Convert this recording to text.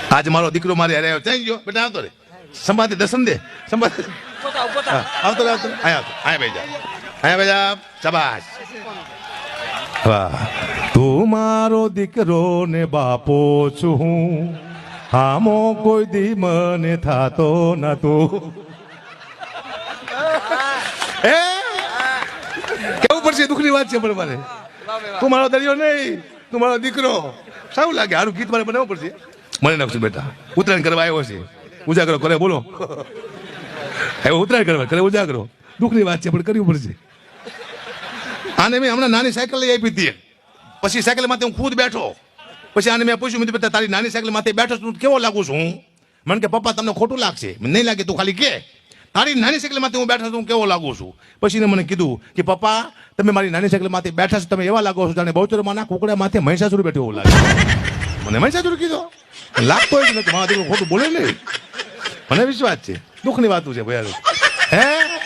આજ મારો દીકરો મારે અરે ચાઈ ગયો બેટા આવતો રે સંભાતે દર્શન દે સંભાતે આવતો રે આવતો અહીંયા બેજા અહીંયા બેજા શાબાશ વાહ તું મારો દીકરો ને બાપો છું હું હામો કોઈ દી મને થાતો નતો એ કેવું પડશે દુઃખની વાત છે પણ મારે તું મારો દરિયો નહીં તું મારો દીકરો સારું લાગે સારું ગીત મારે બનાવવું પડશે મને નાખશું બેટા ઉત્તરાયણ કરવા આવ્યો છે ઉજાગરો કરે બોલો આવ્યો ઉત્તરાયણ કરવા કરે ઉજાગરો દુઃખની વાત છે પણ કરવું પડશે આને મેં હમણાં નાની સાયકલ લઈ આપી હતી પછી સાયકલ માથે હું ખુદ બેઠો પછી આને મેં પૂછ્યું મેં તારી નાની સાયકલ માથે બેઠો છું કેવો લાગુ છું હું મને કે પપ્પા તમને ખોટું લાગશે નહીં લાગે તું ખાલી કે તારી નાની સાયકલ માથે હું બેઠો છું કેવો લાગુ છું પછી મને કીધું કે પપ્પા તમે મારી નાની સાયકલ માથે બેઠા છો તમે એવા લાગો છો જાણે બહુચરમાં કુકડા માથે મહિષાસુર બેઠો એવું લાગે મને મહિષાસુર કીધો લાગતો હોય નથી મારા દીકરો ખોટું બોલે નહીં મને વિશ્વાસ છે દુઃખની વાતું છે ભાઈ હે